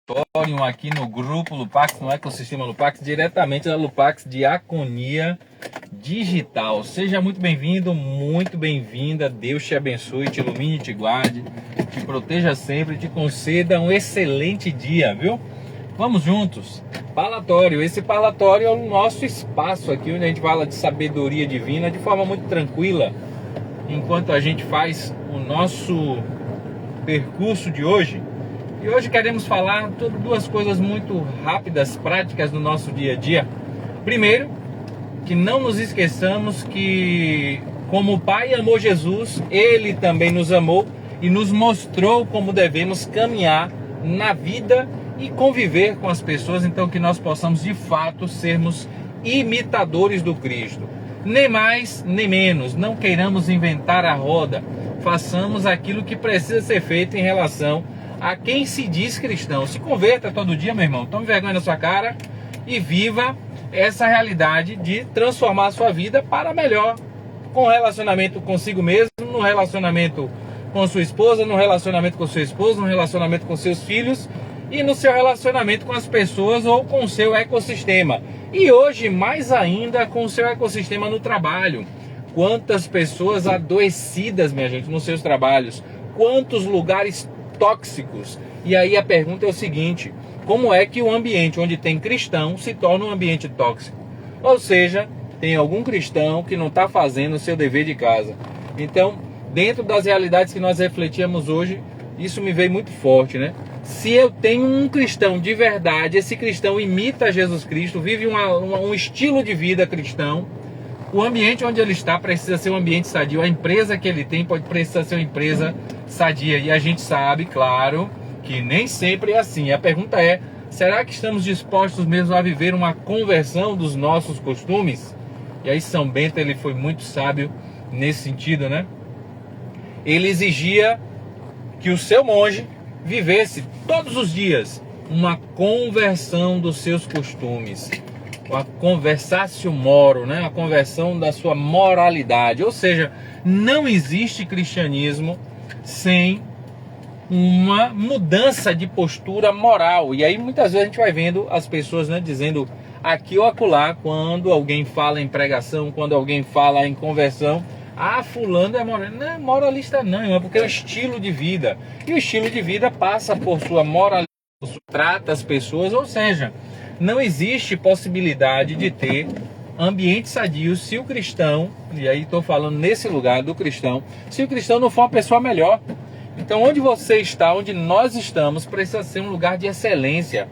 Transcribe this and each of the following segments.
Palatório aqui no grupo Lupax, no ecossistema Lupax, diretamente da Lupax Diaconia Digital. Seja muito bem-vindo, muito bem-vinda. Deus te abençoe, te ilumine, te guarde, te proteja sempre, te conceda um excelente dia, viu? Vamos juntos. Palatório. Esse palatório é o nosso espaço aqui, onde a gente fala de sabedoria divina de forma muito tranquila, enquanto a gente faz o nosso percurso de hoje. E hoje queremos falar sobre duas coisas muito rápidas, práticas do nosso dia a dia. Primeiro, que não nos esqueçamos que, como o Pai amou Jesus, Ele também nos amou e nos mostrou como devemos caminhar na vida e conviver com as pessoas. Então, que nós possamos de fato sermos imitadores do Cristo. Nem mais, nem menos. Não queiramos inventar a roda. Façamos aquilo que precisa ser feito em relação a quem se diz cristão. Se converta todo dia, meu irmão. Tome vergonha na sua cara e viva essa realidade de transformar a sua vida para melhor. Com relacionamento consigo mesmo, no relacionamento com sua esposa, no relacionamento com seu esposo, no relacionamento com seus filhos e no seu relacionamento com as pessoas ou com o seu ecossistema. E hoje, mais ainda, com o seu ecossistema no trabalho. Quantas pessoas adoecidas, minha gente, nos seus trabalhos. Quantos lugares tóxicos. E aí a pergunta é o seguinte: como é que o ambiente onde tem cristão se torna um ambiente tóxico? Ou seja, tem algum cristão que não está fazendo o seu dever de casa. Então, dentro das realidades que nós refletimos hoje, isso me veio muito forte, né? Se eu tenho um cristão de verdade, esse cristão imita Jesus Cristo, vive um estilo de vida cristão, o ambiente onde ele está precisa ser um ambiente sadio. A empresa que ele tem precisa ser uma empresa sadia. E a gente sabe, claro, que nem sempre é assim. A pergunta é: será que estamos dispostos mesmo a viver uma conversão dos nossos costumes? E aí São Bento, ele foi muito sábio nesse sentido, né? Ele exigia que o seu monge vivesse todos os dias uma conversão dos seus costumes. A conversatio moro, né? A conversão da sua moralidade. Ou seja, não existe cristianismo sem uma mudança de postura moral. E aí muitas vezes a gente vai vendo as pessoas, né, dizendo aqui ou acolá, quando alguém fala em pregação, quando alguém fala em conversão: ah, fulano é moralista. Não é moralista não, é porque é o estilo de vida. E o estilo de vida passa por sua moralidade, trata as pessoas, ou seja, não existe possibilidade de ter ambiente sadio se o cristão, e aí estou falando nesse lugar do cristão, se o cristão não for uma pessoa melhor. Então, onde você está, onde nós estamos, precisa ser um lugar de excelência.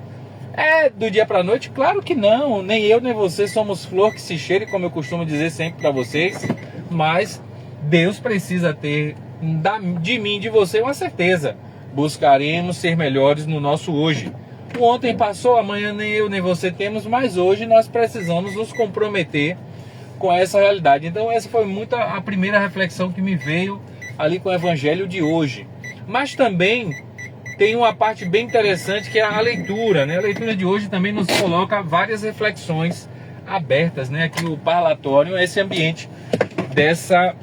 É do dia para a noite? Claro que não. Nem eu nem você somos flor que se cheire, como eu costumo dizer sempre para vocês. Mas Deus precisa ter de mim, de você, uma certeza. Buscaremos ser melhores no nosso hoje. O ontem passou, amanhã nem eu nem você temos, mas hoje nós precisamos nos comprometer com essa realidade. Então essa foi muito a primeira reflexão que me veio ali com o evangelho de hoje. Mas também tem uma parte bem interessante, que é a leitura, né? A leitura de hoje também nos coloca várias reflexões abertas, né? Aqui o parlatório é esse ambiente dessa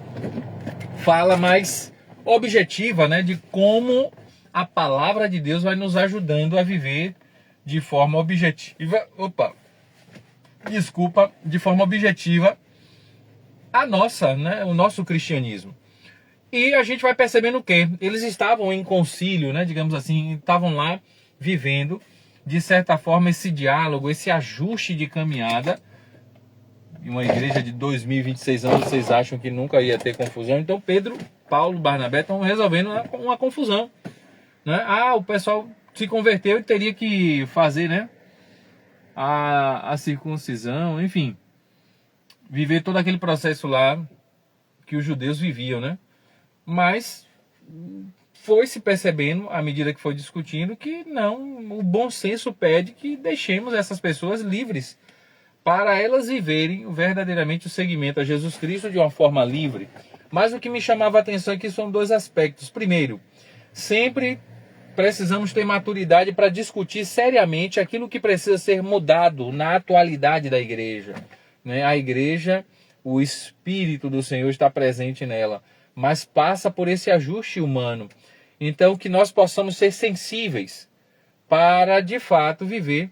fala mais objetiva, né? De como a palavra de Deus vai nos ajudando a viver de forma objetiva. De forma objetiva o nosso cristianismo. E a gente vai percebendo o quê? Eles estavam em concílio, né, digamos assim, estavam lá vivendo, de certa forma, esse diálogo, esse ajuste de caminhada. Em uma igreja de 2026 anos, vocês acham que nunca ia ter confusão? Então Pedro, Paulo, Barnabé estão resolvendo uma confusão, né? Ah, o pessoal se converteu e teria que fazer, né, a circuncisão, enfim, viver todo aquele processo lá que os judeus viviam, né? Mas foi se percebendo, à medida que foi discutindo, que não, o bom senso pede que deixemos essas pessoas livres para elas viverem verdadeiramente o seguimento a Jesus Cristo de uma forma livre. Mas o que me chamava a atenção aqui são dois aspectos. Primeiro, sempre precisamos ter maturidade para discutir seriamente aquilo que precisa ser mudado na atualidade da igreja, né? A igreja, o Espírito do Senhor está presente nela, mas passa por esse ajuste humano. Então, que nós possamos ser sensíveis para de fato viver,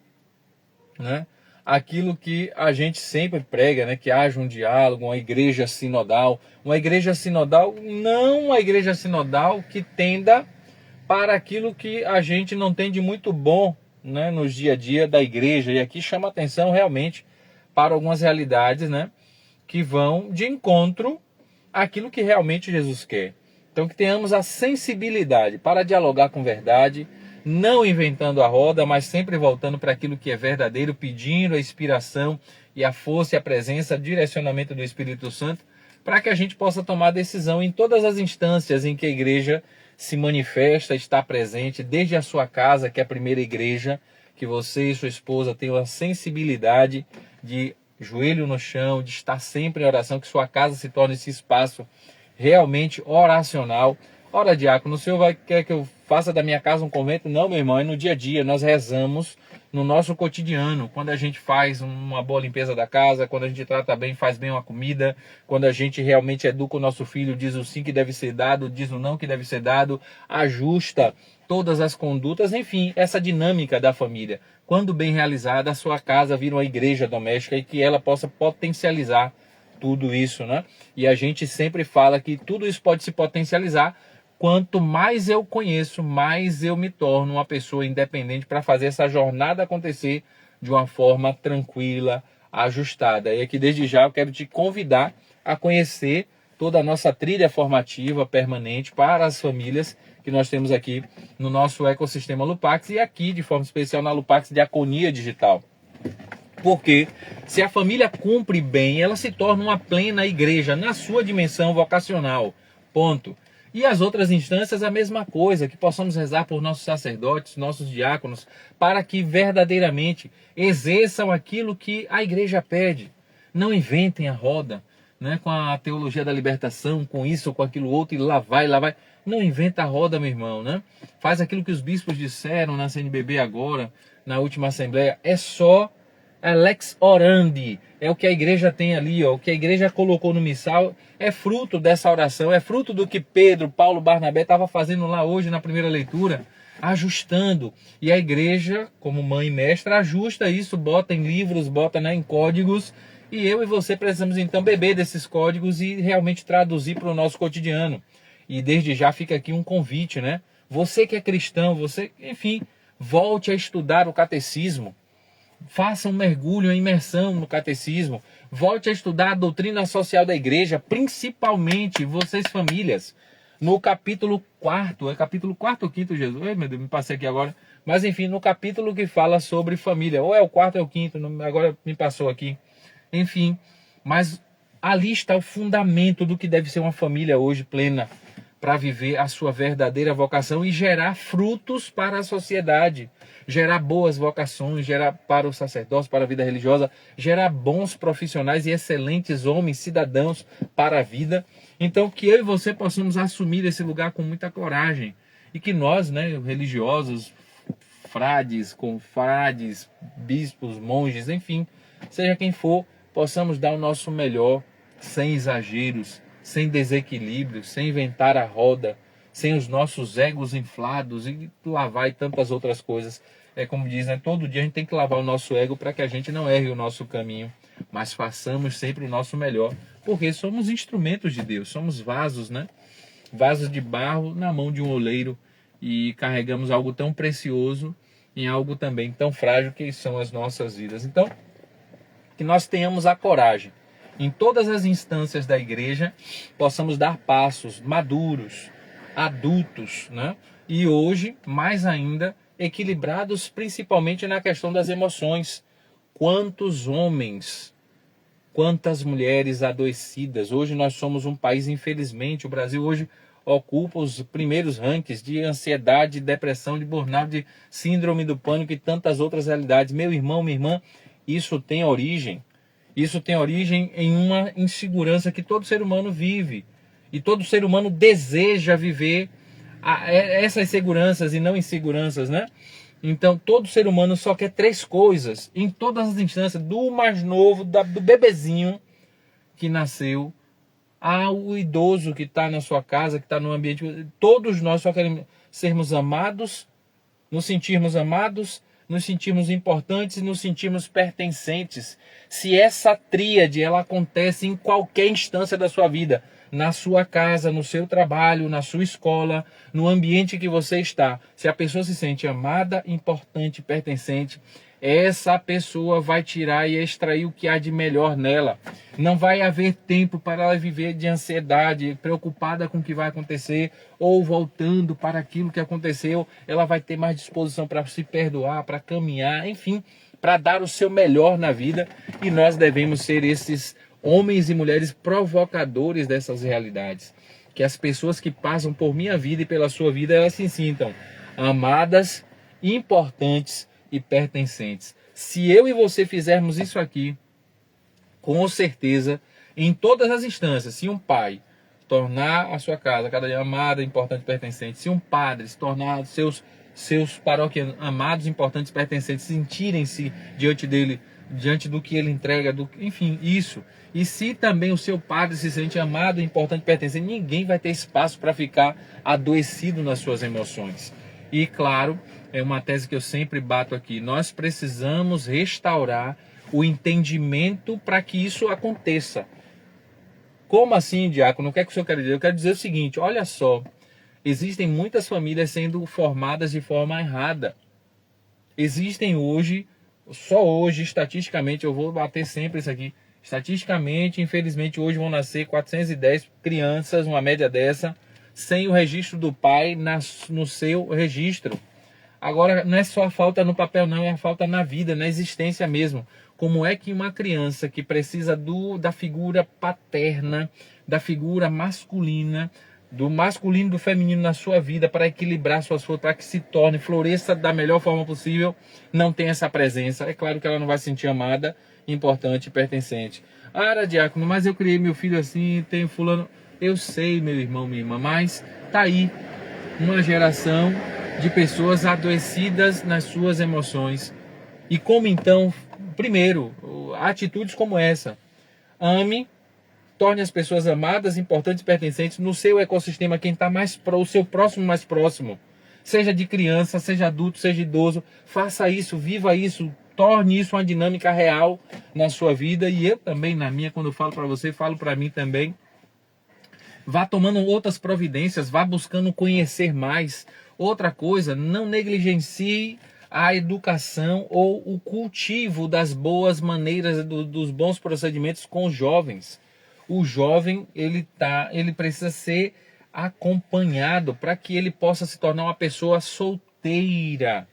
né, aquilo que a gente sempre prega, né, que haja um diálogo, uma igreja sinodal. Uma igreja sinodal, não uma igreja sinodal que tenda para aquilo que a gente não tem de muito bom, né, nos dia a dia da igreja. E aqui chama atenção realmente para algumas realidades, né, que vão de encontro àquilo que realmente Jesus quer. Então que tenhamos a sensibilidade para dialogar com verdade, não inventando a roda, mas sempre voltando para aquilo que é verdadeiro, pedindo a inspiração e a força e a presença, direcionamento do Espírito Santo, para que a gente possa tomar decisão em todas as instâncias em que a igreja se manifesta, está presente, desde a sua casa, que é a primeira igreja, que você e sua esposa tenham a sensibilidade de joelho no chão, de estar sempre em oração, que sua casa se torne esse espaço realmente oracional. Ora, diácono, o senhor quer que eu faça da minha casa um convento? Não, meu irmão, é no dia a dia. Nós rezamos no nosso cotidiano, quando a gente faz uma boa limpeza da casa, quando a gente trata bem, faz bem uma comida, quando a gente realmente educa o nosso filho, diz o sim que deve ser dado, diz o não que deve ser dado, ajusta todas as condutas, enfim, essa dinâmica da família. Quando bem realizada, a sua casa vira uma igreja doméstica e que ela possa potencializar tudo isso, né? E a gente sempre fala que tudo isso pode se potencializar. Quanto mais eu conheço, mais eu me torno uma pessoa independente para fazer essa jornada acontecer de uma forma tranquila, ajustada. E aqui desde já eu quero te convidar a conhecer toda a nossa trilha formativa permanente para as famílias que nós temos aqui no nosso ecossistema Lupax e aqui de forma especial na Lupax Diaconia Digital. Porque se a família cumpre bem, ela se torna uma plena igreja na sua dimensão vocacional. Ponto. E as outras instâncias a mesma coisa, que possamos rezar por nossos sacerdotes, nossos diáconos, para que verdadeiramente exerçam aquilo que a igreja pede. Não inventem a roda, né, com a teologia da libertação, com isso, com aquilo outro, e lá vai, lá vai. Não inventa a roda, meu irmão, né? Faz aquilo que os bispos disseram na CNBB agora, na última assembleia. É só lex orandi, é o que a igreja tem ali, ó, o que a igreja colocou no missal, é fruto dessa oração, é fruto do que Pedro, Paulo, Barnabé estavam fazendo lá hoje na primeira leitura, ajustando. E a igreja, como mãe e mestra, ajusta isso, bota em livros, bota, né, em códigos, e eu e você precisamos então beber desses códigos e realmente traduzir para o nosso cotidiano. E desde já fica aqui um convite, né? Você que é cristão, você, enfim, volte a estudar o catecismo. Faça um mergulho, uma imersão no catecismo. Volte a estudar a doutrina social da igreja, principalmente vocês famílias. No capítulo 4, é capítulo 4 ou 5, Jesus? Ai, meu Deus, me passei aqui agora. Mas enfim, no capítulo que fala sobre família. Ou é o 4 ou é o 5, agora me passou aqui. Enfim, mas ali está o fundamento do que deve ser uma família hoje plena, para viver a sua verdadeira vocação e gerar frutos para a sociedade, gerar boas vocações, gerar para o sacerdócio, para a vida religiosa, gerar bons profissionais e excelentes homens, cidadãos para a vida. Então que eu e você possamos assumir esse lugar com muita coragem e que nós, né, religiosos, frades, confrades, bispos, monges, enfim, seja quem for, possamos dar o nosso melhor, sem exageros, sem desequilíbrio, sem inventar a roda, sem os nossos egos inflados e lavar e tantas outras coisas. É como diz, né? Todo dia a gente tem que lavar o nosso ego para que a gente não erre o nosso caminho, mas façamos sempre o nosso melhor, porque somos instrumentos de Deus, somos vasos, né? Vasos de barro na mão de um oleiro e carregamos algo tão precioso em algo também tão frágil que são as nossas vidas. Então, que nós tenhamos a coragem em todas as instâncias da igreja, possamos dar passos maduros, adultos, né? E hoje, mais ainda, equilibrados principalmente na questão das emoções. Quantos homens, quantas mulheres adoecidas. Hoje nós somos um país, infelizmente, o Brasil hoje ocupa os primeiros rankings de ansiedade, de depressão, de burnout, de síndrome do pânico e tantas outras realidades. Meu irmão, minha irmã, isso tem origem em uma insegurança que todo ser humano vive. E todo ser humano deseja viver essas seguranças e não inseguranças, né? Então, todo ser humano só quer 3 coisas, em todas as instâncias, do mais novo, do bebezinho que nasceu, ao idoso que está na sua casa, que está no ambiente. Todos nós só queremos sermos amados, nos sentirmos amados, nos sentirmos importantes e nos sentirmos pertencentes. Se essa tríade ela acontece em qualquer instância da sua vida, na sua casa, no seu trabalho, na sua escola, no ambiente que você está, se a pessoa se sente amada, importante, pertencente, essa pessoa vai tirar e extrair o que há de melhor nela. Não vai haver tempo para ela viver de ansiedade, preocupada com o que vai acontecer, ou voltando para aquilo que aconteceu. Ela vai ter mais disposição para se perdoar, para caminhar, enfim, para dar o seu melhor na vida. E nós devemos ser esses homens e mulheres provocadores dessas realidades. Que as pessoas que passam por minha vida e pela sua vida, elas se sintam amadas, importantes e pertencentes. Se eu e você fizermos isso aqui, com certeza, em todas as instâncias, se um pai tornar a sua casa cada dia amada, importante, pertencente, se um padre se tornar seus paróquianos amados, importantes, pertencentes, sentirem-se diante dele, diante do que ele entrega, enfim, isso. E se também o seu padre se sente amado, importante, pertencente, ninguém vai ter espaço para ficar adoecido nas suas emoções. E claro, é uma tese que eu sempre bato aqui, nós precisamos restaurar o entendimento para que isso aconteça. Como assim, diácono? O que é que o senhor quer dizer? Eu quero dizer o seguinte, olha só, existem muitas famílias sendo formadas de forma errada. Existem hoje, só hoje, estatisticamente, eu vou bater sempre isso aqui, estatisticamente, infelizmente, hoje vão nascer 410 crianças, uma média dessa, sem o registro do pai no seu registro. Agora, não é só a falta no papel, não, é a falta na vida, na existência mesmo. Como é que uma criança que precisa da figura paterna, da figura masculina, do masculino e do feminino na sua vida para equilibrar suas forças, para que se torne, floresça da melhor forma possível, não tem essa presença? É claro que ela não vai se sentir amada, importante e pertencente. Ah, diácono, mas eu criei meu filho assim, tenho fulano... Eu sei, meu irmão, minha irmã, mas tá aí uma geração de pessoas adoecidas nas suas emoções. E como então, primeiro, atitudes como essa. Ame, torne as pessoas amadas, importantes, pertencentes no seu ecossistema, quem está o seu próximo mais próximo. Seja de criança, seja adulto, seja idoso. Faça isso, viva isso, torne isso uma dinâmica real na sua vida. E eu também, na minha, quando eu falo para você, falo para mim também. Vá tomando outras providências, vá buscando conhecer mais. Outra coisa, não negligencie a educação ou o cultivo das boas maneiras, dos bons procedimentos com os jovens. O jovem, ele precisa ser acompanhado para que ele possa se tornar uma pessoa solteira.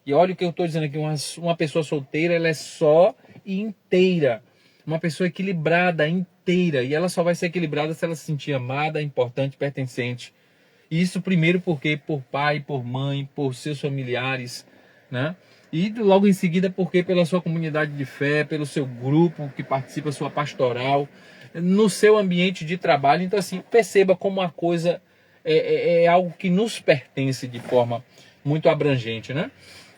E olha o que eu estou dizendo aqui, uma pessoa solteira, ela é só e inteira. Uma pessoa equilibrada, inteira. E ela só vai ser equilibrada se ela se sentir amada, importante, pertencente. E isso primeiro porque por pai, por mãe, por seus familiares, né? E logo em seguida porque pela sua comunidade de fé, pelo seu grupo que participa, sua pastoral, no seu ambiente de trabalho. Então assim, perceba como a coisa é algo que nos pertence de forma muito abrangente, né?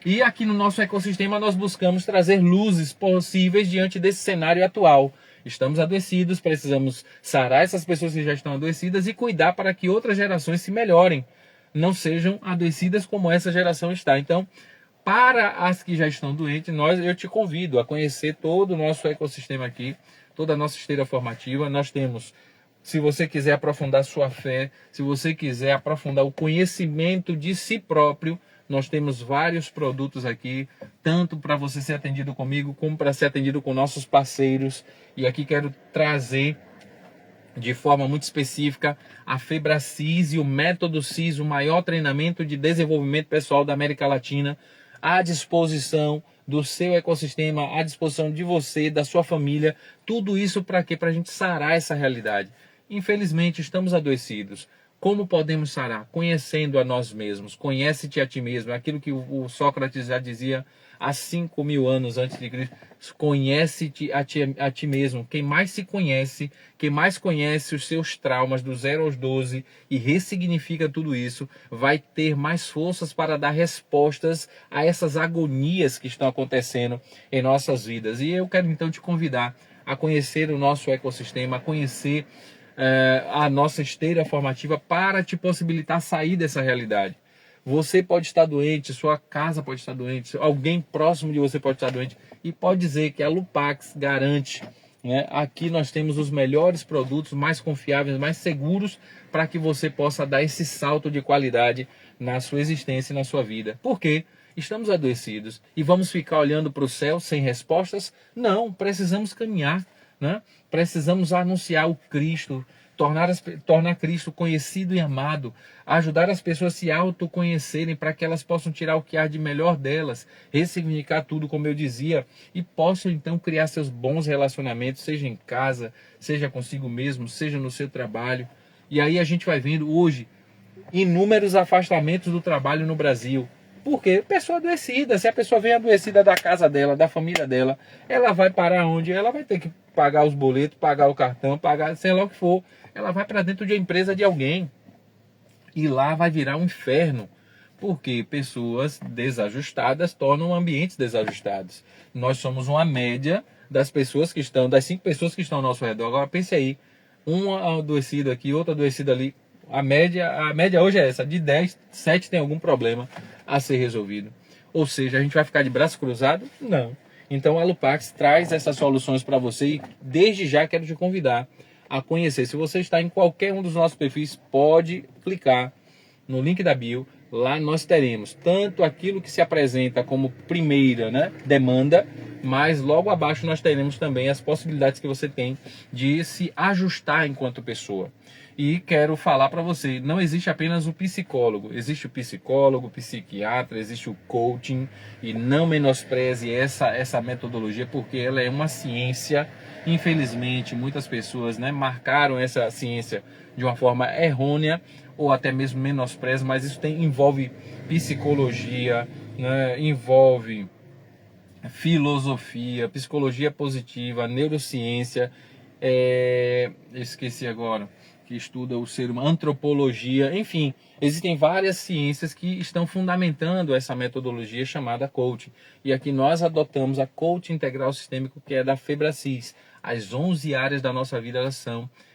E aqui no nosso ecossistema nós buscamos trazer luzes possíveis diante desse cenário atual. Estamos adoecidos, precisamos sarar essas pessoas que já estão adoecidas e cuidar para que outras gerações se melhorem, não sejam adoecidas como essa geração está. Então, para as que já estão doentes, eu te convido a conhecer todo o nosso ecossistema aqui, toda a nossa esteira formativa. Nós temos, se você quiser aprofundar sua fé, se você quiser aprofundar o conhecimento de si próprio, nós temos vários produtos aqui, tanto para você ser atendido comigo, como para ser atendido com nossos parceiros. E aqui quero trazer de forma muito específica a Febracis e o Método CIS, o maior treinamento de desenvolvimento pessoal da América Latina, à disposição do seu ecossistema, à disposição de você, da sua família. Tudo isso para quê? Para a gente sarar essa realidade. Infelizmente, estamos adoecidos. Como podemos sarar? Conhecendo a nós mesmos. Conhece-te a ti mesmo. Aquilo que o Sócrates já dizia há 5.000 anos antes de Cristo. Conhece-te a ti mesmo. Quem mais se conhece, quem mais conhece os seus traumas do 0 aos 12 e ressignifica tudo isso, vai ter mais forças para dar respostas a essas agonias que estão acontecendo em nossas vidas. E eu quero então te convidar a conhecer o nosso ecossistema, a conhecer a nossa esteira formativa para te possibilitar sair dessa realidade. Você pode estar doente, sua casa pode estar doente, alguém próximo de você pode estar doente. E pode dizer que a Lupax garante, né? Aqui nós temos os melhores produtos, mais confiáveis, mais seguros, para que você possa dar esse salto de qualidade na sua existência e na sua vida. Por quê? Estamos adoecidos e vamos ficar olhando para o céu sem respostas? Não, precisamos caminhar, né? Precisamos anunciar o Cristo, tornar Cristo conhecido e amado, ajudar as pessoas a se autoconhecerem para que elas possam tirar o que há de melhor delas, ressignificar tudo, como eu dizia, e possam então criar seus bons relacionamentos, seja em casa, seja consigo mesmo, seja no seu trabalho. E aí a gente vai vendo hoje inúmeros afastamentos do trabalho no Brasil. Por quê? Pessoa adoecida. Se a pessoa vem adoecida da casa dela, da família dela, ela vai parar onde? Ela vai ter que pagar os boletos, pagar o cartão, pagar sei lá o que for. Ela vai para dentro de uma empresa de alguém. E lá vai virar um inferno. Porque pessoas desajustadas tornam ambientes desajustados. Nós somos uma média das pessoas que estão, das 5 pessoas que estão ao nosso redor. Agora pense aí, uma adoecida aqui, outra adoecida ali. A média hoje é essa, de 10, 7 tem algum problema a ser resolvido. Ou seja, a gente vai ficar de braço cruzado? Não. Então a Lupax traz essas soluções para você e desde já quero te convidar a conhecer. Se você está em qualquer um dos nossos perfis, pode clicar no link da bio. Lá nós teremos tanto aquilo que se apresenta como primeira, né, demanda, mas logo abaixo nós teremos também as possibilidades que você tem de se ajustar enquanto pessoa. E quero falar para você, não existe apenas o psicólogo, existe o psicólogo, o psiquiatra, existe o coaching, e não menospreze essa metodologia, porque ela é uma ciência. Infelizmente, muitas pessoas, né, marcaram essa ciência de uma forma errônea, ou até mesmo menosprezo, mas isso envolve psicologia, né, envolve filosofia, psicologia positiva, neurociência, esqueci agora, que estuda o ser humano, antropologia, enfim, existem várias ciências que estão fundamentando essa metodologia chamada coaching. E aqui nós adotamos a coaching integral sistêmico, que é da Febracis. As 11 áreas da nossa vida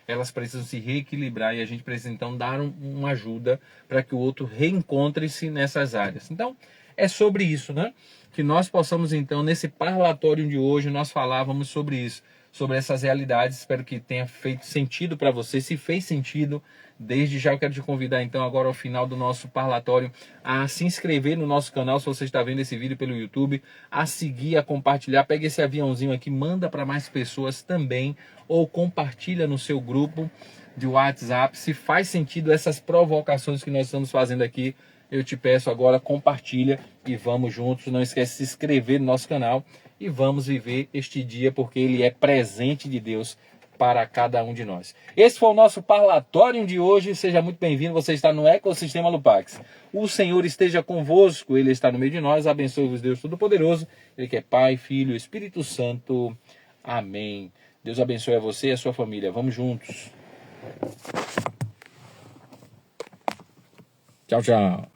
elas precisam se reequilibrar e a gente precisa então dar uma ajuda para que o outro reencontre-se nessas áreas. Então, é sobre isso, né? Que nós possamos então, nesse parlatório de hoje, nós falávamos sobre isso, sobre essas realidades. Espero que tenha feito sentido para você. Se fez sentido, desde já eu quero te convidar então agora ao final do nosso parlatório a se inscrever no nosso canal, se você está vendo esse vídeo pelo YouTube, a seguir, a compartilhar. Pega esse aviãozinho aqui, manda para mais pessoas também, ou compartilha no seu grupo de WhatsApp. Se faz sentido essas provocações que nós estamos fazendo aqui, eu te peço agora, compartilha e vamos juntos. Não esquece de se inscrever no nosso canal e vamos viver este dia, porque ele é presente de Deus para cada um de nós. Esse foi o nosso parlatório de hoje. Seja muito bem-vindo. Você está no Ecossistema Lupax. O Senhor esteja convosco. Ele está no meio de nós. Abençoe-vos, Deus Todo-Poderoso. Ele que é Pai, Filho e Espírito Santo. Amém. Deus abençoe a você e a sua família. Vamos juntos. Tchau, tchau.